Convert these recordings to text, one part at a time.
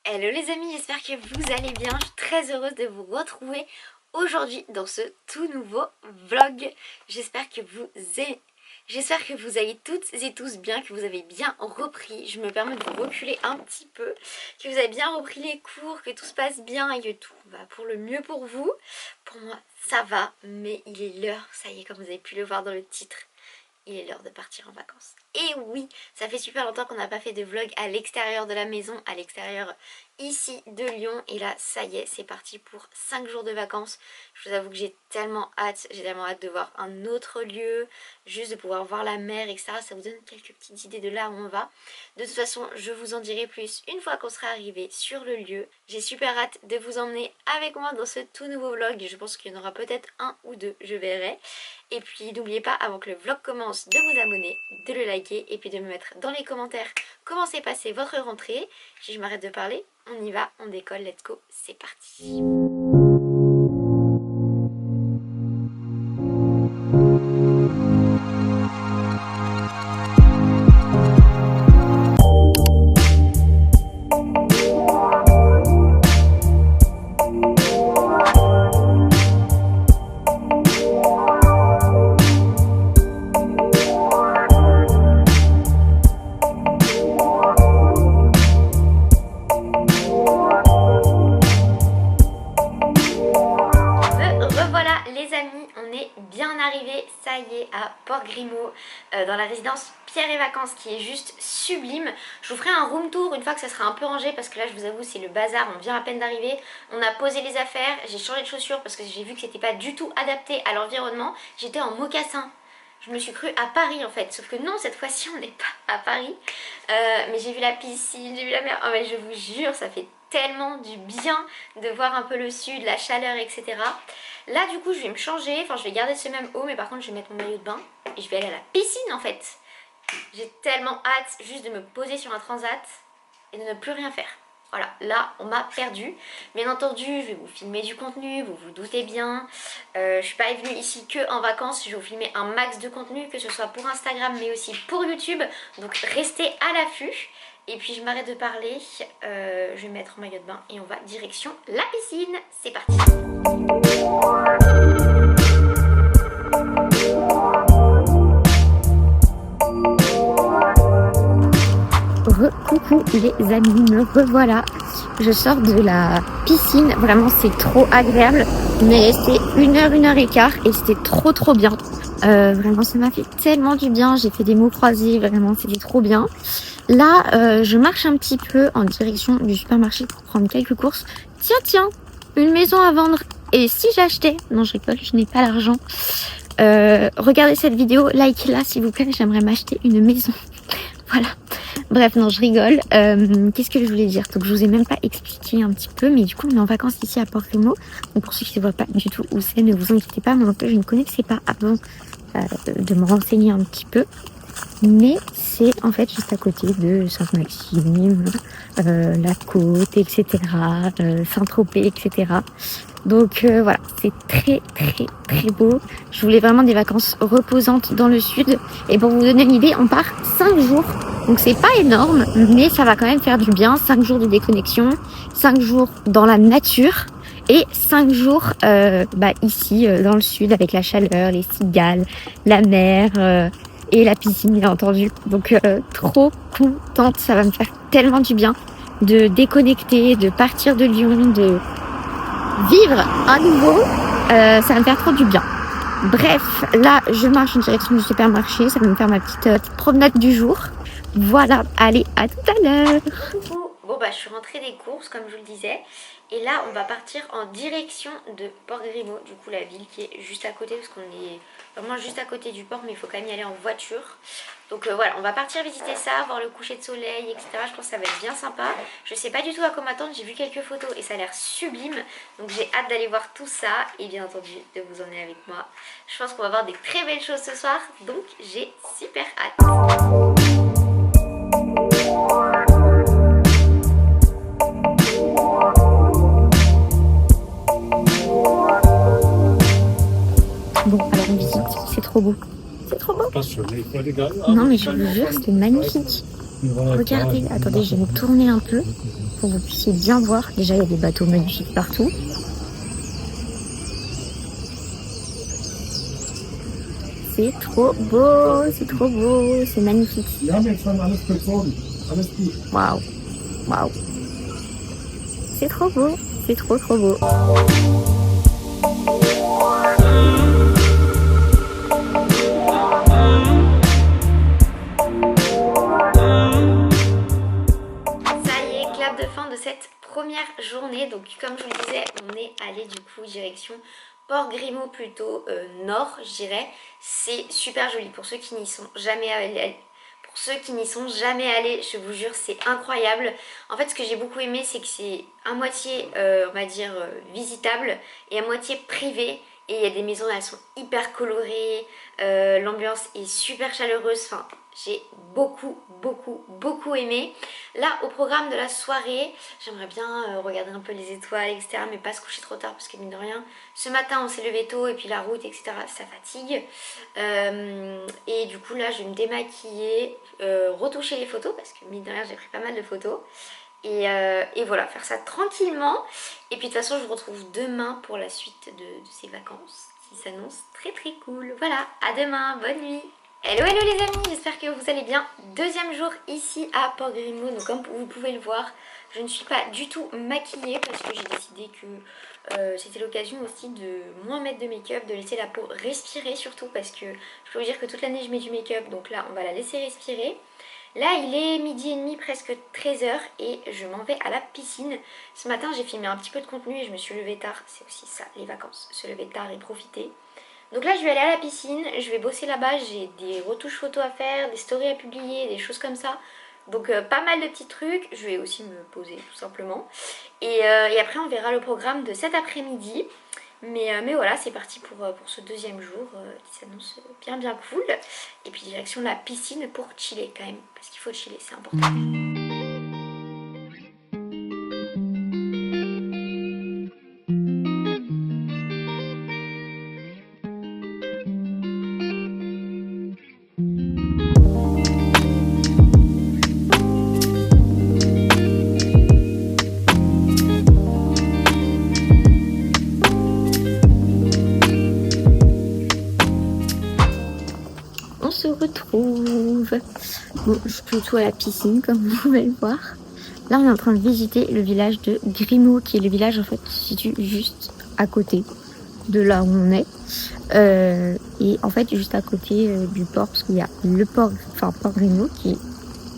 Hello les amis, j'espère que vous allez bien. Je suis très heureuse de vous retrouver aujourd'hui dans ce tout nouveau vlog. J'espère que vous allez toutes et tous bien, que vous avez bien repris. Je me permets de vous reculer un petit peu, que vous avez bien repris les cours, que tout se passe bien et que tout va pour le mieux pour vous. Pour moi ça va, mais il est l'heure, ça y est, comme vous avez pu le voir dans le titre. Il est l'heure de partir en vacances. Et oui, ça fait super longtemps qu'on n'a pas fait de vlog à l'extérieur de la maison, à l'extérieur ici de Lyon. Et là, ça y est, c'est parti pour 5 jours de vacances. Je vous avoue que j'ai tellement hâte de voir un autre lieu, juste de pouvoir voir la mer, etc. Ça vous donne quelques petites idées de là où on va. De toute façon, je vous en dirai plus une fois qu'on sera arrivé sur le lieu. J'ai super hâte de vous emmener avec moi dans ce tout nouveau vlog. Je pense qu'il y en aura peut-être un ou deux, je verrai. Et puis n'oubliez pas, avant que le vlog commence, de vous abonner, de le liker et puis de me mettre dans les commentaires comment s'est passée votre rentrée. Si je m'arrête de parler, on y va, on décolle, let's go, c'est parti. Ça y est, à Port-Grimaud, dans la résidence Pierre et Vacances, qui est juste sublime. Je vous ferai un room tour une fois que ça sera un peu rangé, parce que là je vous avoue c'est le bazar, on vient à peine d'arriver. On a posé les affaires, j'ai changé de chaussures parce que j'ai vu que c'était pas du tout adapté à l'environnement. J'étais en mocassin. Je me suis crue à Paris en fait, sauf que non, cette fois-ci on n'est pas à Paris. Mais j'ai vu la piscine, j'ai vu la mer, oh, mais je vous jure, ça fait tellement du bien de voir un peu le sud, la chaleur, etc. Là du coup je vais me changer, enfin je vais garder ce même haut, mais par contre je vais mettre mon maillot de bain et je vais aller à la piscine en fait. J'ai tellement hâte juste de me poser sur un transat et de ne plus rien faire. Voilà, là on m'a perdu. Bien entendu, je vais vous filmer du contenu, vous vous doutez bien. Je suis pas venue ici que en vacances, je vais vous filmer un max de contenu, que ce soit pour Instagram mais aussi pour YouTube. Donc restez à l'affût. Et puis je m'arrête de parler, je vais mettre mon maillot de bain et on va direction la piscine. C'est parti. Coucou les amis, me revoilà. Je sors de la piscine, vraiment c'est trop agréable, mais c'est 1 heure et c'était trop bien. Vraiment ça m'a fait tellement du bien, j'ai fait des mots croisés, vraiment c'était trop bien. Là je marche un petit peu en direction du supermarché pour prendre quelques courses. Tiens, une maison à vendre. Et si j'achetais, non je rigole, je n'ai pas l'argent. Regardez cette vidéo, likez-la s'il vous plaît, j'aimerais m'acheter une maison. Voilà. Bref, non, je rigole. Qu'est-ce que je voulais dire? Donc, je vous ai même pas expliqué un petit peu, mais du coup, on est en vacances ici à Port-Grimaud. Donc, pour ceux qui ne voient pas du tout où c'est, ne vous inquiétez pas. Moi, je ne connaissais pas avant de me renseigner un petit peu. Mais c'est en fait juste à côté de Sainte-Maxime, la côte, etc., Saint-Tropez, etc. Donc voilà, c'est très beau. Je voulais vraiment des vacances reposantes dans le sud. Et pour vous donner une idée, on part 5 jours. Donc c'est pas énorme, mais ça va quand même faire du bien. 5 jours de déconnexion, 5 jours dans la nature et 5 jours ici dans le sud avec la chaleur, les cigales, la mer et la piscine bien entendu. Donc trop contente, ça va me faire tellement du bien de déconnecter, de partir de Lyon, de vivre à nouveau, ça va me faire trop du bien. Bref, là je marche en direction du supermarché, ça va me faire ma petite promenade du jour. Voilà, allez, à tout à l'heure. Bon bah je suis rentrée des courses comme je vous le disais. Et là on va partir en direction de Port-Grimaud, du coup la ville qui est juste à côté, parce qu'on est vraiment juste à côté du port, mais il faut quand même y aller en voiture. Donc voilà, on va partir visiter ça, voir le coucher de soleil, etc. Je pense que ça va être bien sympa. Je sais pas du tout à quoi m'attendre, j'ai vu quelques photos et ça a l'air sublime. Donc j'ai hâte d'aller voir tout ça et bien entendu de vous emmener avec moi. Je pense qu'on va voir des très belles choses ce soir, donc j'ai super hâte. Bon, alors on visite, c'est trop beau. C'est trop beau. Non mais je vous jure, c'est magnifique. Regardez, attendez, je vais me tourner un peu pour que vous puissiez bien voir. Déjà, il y a des bateaux magnifiques partout. C'est trop beau, c'est magnifique. Waouh, waouh. C'est trop beau, c'est trop beau. De fin de cette première journée. Donc comme je vous le disais, on est allé du coup direction Port Grimaud, plutôt nord je dirais. C'est super joli pour ceux qui n'y sont jamais allés. Pour ceux qui n'y sont jamais allés, je vous jure, c'est incroyable. En fait, ce que j'ai beaucoup aimé, c'est que c'est à moitié on va dire visitable et à moitié privé. Et il y a des maisons, elles sont hyper colorées, l'ambiance est super chaleureuse, enfin j'ai beaucoup aimé. Là, au programme de la soirée, j'aimerais bien regarder un peu les étoiles, etc. Mais pas se coucher trop tard parce que mine de rien, ce matin on s'est levé tôt et puis la route, etc. ça fatigue. Et du coup là, je vais me démaquiller, retoucher les photos parce que mine de rien, j'ai pris pas mal de photos. Et voilà, faire ça tranquillement. Et puis de toute façon, je vous retrouve demain pour la suite de ces vacances qui s'annoncent très cool. Voilà, à demain, bonne nuit. Hello les amis, j'espère que vous allez bien. Deuxième jour ici à Port Grimaud. Donc comme vous pouvez le voir, je ne suis pas du tout maquillée parce que j'ai décidé que c'était l'occasion aussi de moins mettre de make-up, de laisser la peau respirer surtout parce que je peux vous dire que toute l'année je mets du make-up, donc là on va la laisser respirer. Là il est midi et demi, presque 13h et je m'en vais à la piscine. Ce matin j'ai filmé un petit peu de contenu et je me suis levée tard, c'est aussi ça les vacances, se lever tard et profiter. Donc là je vais aller à la piscine, je vais bosser là-bas, j'ai des retouches photos à faire, des stories à publier, des choses comme ça. Donc pas mal de petits trucs, je vais aussi me poser tout simplement. Et après on verra le programme de cet après-midi. Mais voilà, c'est parti pour ce deuxième jour qui s'annonce bien cool. Et puis direction la piscine pour chiller quand même, parce qu'il faut chiller, c'est important. On se retrouve. Bon, je suis plutôt à la piscine comme vous pouvez le voir. Là on est en train de visiter le village de Grimaud, qui est le village en fait qui se situe juste à côté de là où on est. Et en fait juste à côté du port, parce qu'il y a le port, enfin Port Grimaud qui est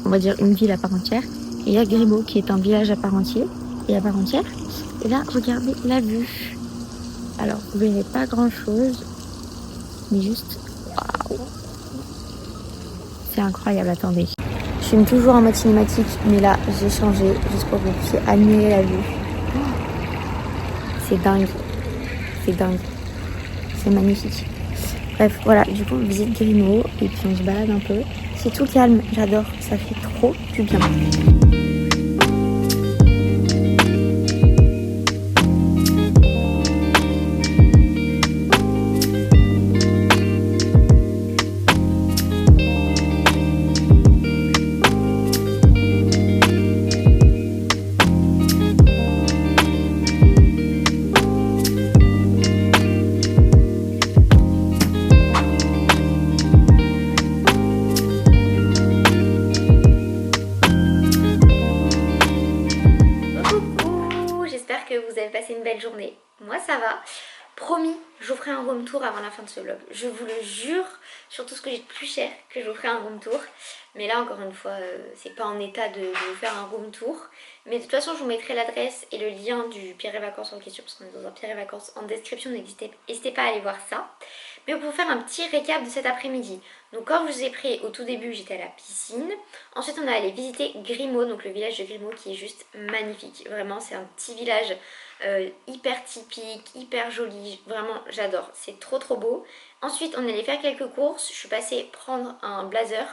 on va dire une ville à part entière. Et il y a Grimaud qui est un village à part entière. Et là regardez la vue. Alors vous verrez pas grand chose, mais juste waouh. C'est incroyable, attendez. Je filme toujours en mode cinématique, mais là j'ai changé juste pour que vous puissiez admirer la vue. C'est dingue, c'est magnifique. Bref, voilà, du coup on visite Grimaud et puis on se balade un peu. C'est tout calme, j'adore, ça fait trop du bien. Vous avez passé une belle journée, moi ça va. Promis, je vous ferai un room tour avant la fin de ce vlog. Je vous le jure, sur tout ce que j'ai de plus cher, que je vous ferai un room tour. Mais là encore une fois, c'est pas en état de vous faire un room tour. Mais de toute façon je vous mettrai l'adresse et le lien du Pierre et Vacances en question, parce qu'on est dans un Pierre et Vacances en description, n'hésitez pas à aller voir ça. Mais pour vous faire un petit récap de cet après-midi. Donc comme je vous ai pris au tout début, j'étais à la piscine. Ensuite on est allé visiter Grimaud, donc le village de Grimaud qui est juste magnifique. Vraiment c'est un petit village hyper typique, hyper joli, vraiment j'adore, c'est trop beau. Ensuite on est allé faire quelques courses, je suis passée prendre un blazer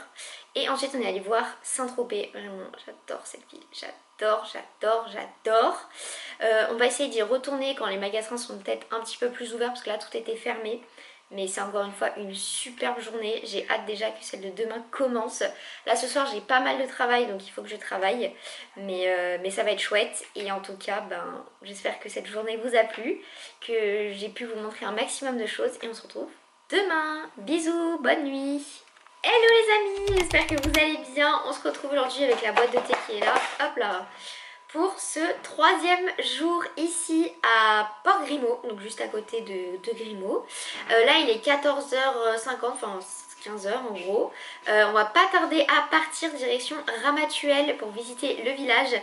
et ensuite on est allé voir Saint-Tropez. Vraiment j'adore cette ville, j'adore. On va essayer d'y retourner quand les magasins sont peut-être un petit peu plus ouverts parce que là tout était fermé. Mais c'est encore une fois une superbe journée. J'ai hâte déjà que celle de demain commence. Là ce soir j'ai pas mal de travail donc il faut que je travaille. Mais ça va être chouette. Et en tout cas j'espère que cette journée vous a plu. Que j'ai pu vous montrer un maximum de choses. Et on se retrouve demain. Bisous, bonne nuit. Hello les amis, j'espère que vous allez bien. On se retrouve aujourd'hui avec la boîte de thé qui est là. Hop là. Pour ce 3e jour ici à Port-Grimaud, donc juste à côté de Grimaud. Là il est 14h50, enfin 15h en gros. On va pas tarder à partir direction Ramatuelle pour visiter le village.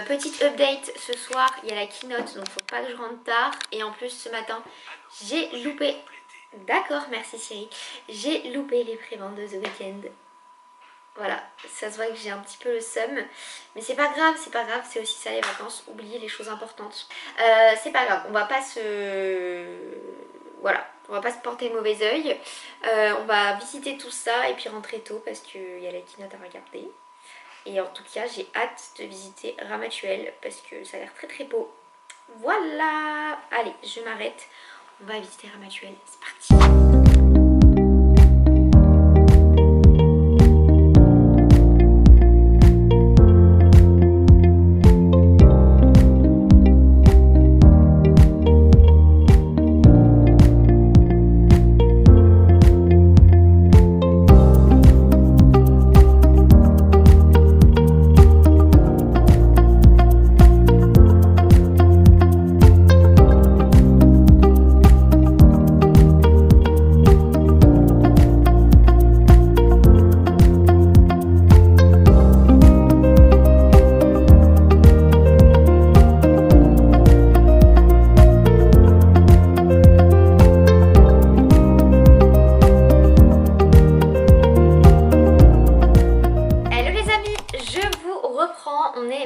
Petite update, ce soir il y a la keynote donc faut pas que je rentre tard. Et en plus ce matin j'ai loupé... D'accord, merci Chérie. J'ai loupé les préventes de The Weeknd. Voilà, ça se voit que j'ai un petit peu le seum. Mais c'est pas grave, c'est aussi ça les vacances. Oubliez les choses importantes. C'est pas grave, on va pas se... Voilà, on va pas se porter le mauvais oeil. On va visiter tout ça et puis rentrer tôt parce qu'il y a la keynote à regarder. Et en tout cas, j'ai hâte de visiter Ramatuelle parce que ça a l'air très très beau. Voilà, allez, je m'arrête. On va visiter Ramatuelle, c'est parti.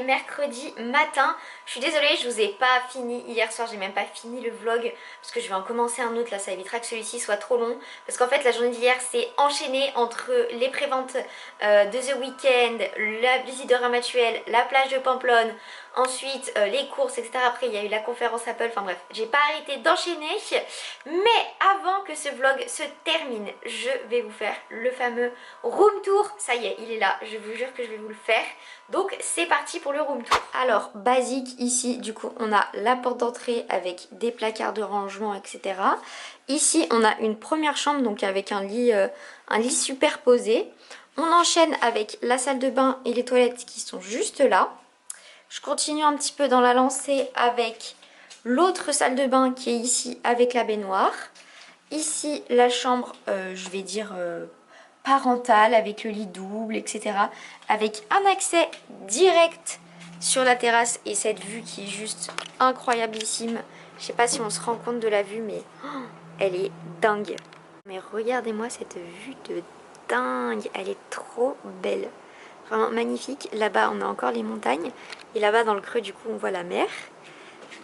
Mercredi matin. Je suis désolée, je vous ai pas fini hier soir, j'ai même pas fini le vlog parce que je vais en commencer un autre là, ça évitera que celui-ci soit trop long parce qu'en fait la journée d'hier s'est enchaînée entre les préventes de The Weeknd, la visite de Ramatuelle, la plage de Pamplonne, ensuite les courses etc. Après il y a eu la conférence Apple, enfin bref, j'ai pas arrêté d'enchaîner. Mais avant que ce vlog se termine, je vais vous faire le fameux room tour. Ça y est, il est là, je vous jure que je vais vous le faire. Donc c'est parti pour le room tour. Alors basique ici du coup on a la porte d'entrée avec des placards de rangement etc. Ici on a une première chambre donc avec un lit superposé. On enchaîne avec la salle de bain et les toilettes qui sont juste là. Je continue un petit peu dans la lancée avec l'autre salle de bain qui est ici avec la baignoire. Ici la chambre je vais dire parentale avec le lit double etc. Avec un accès direct sur la terrasse et cette vue qui est juste incroyablissime. Je sais pas si on se rend compte de la vue mais elle est dingue. Mais regardez-moi cette vue de dingue, elle est trop belle. Vraiment magnifique. Là-bas on a encore les montagnes et là-bas dans le creux du coup on voit la mer.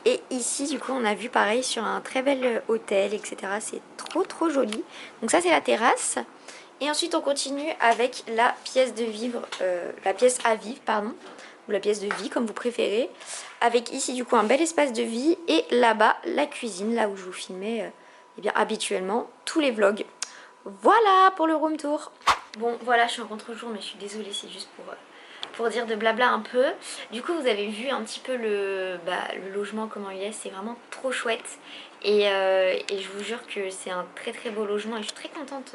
Et ici du coup on a vu pareil sur un très bel hôtel etc. C'est trop joli. Donc ça c'est la terrasse. Et ensuite on continue avec la pièce de vivre, la pièce à vivre pardon, ou la pièce de vie comme vous préférez. Avec ici du coup un bel espace de vie et là-bas la cuisine, là où je vous filmais eh bien, habituellement tous les vlogs. Voilà pour le room tour. Bon voilà, je suis en contre-jour mais je suis désolée, c'est juste pour dire de blabla un peu. Du coup vous avez vu un petit peu le logement, comment il est, c'est vraiment trop chouette. Et je vous jure que c'est un très beau logement et je suis très contente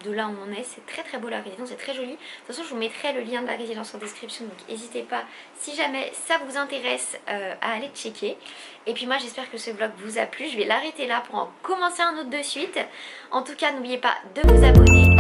de là où on est. C'est très beau la résidence, c'est très joli. De toute façon je vous mettrai le lien de la résidence en description, donc n'hésitez pas si jamais ça vous intéresse à aller checker. Et puis moi j'espère que ce vlog vous a plu. Je vais l'arrêter là pour en commencer un autre de suite. En tout cas n'oubliez pas de vous abonner,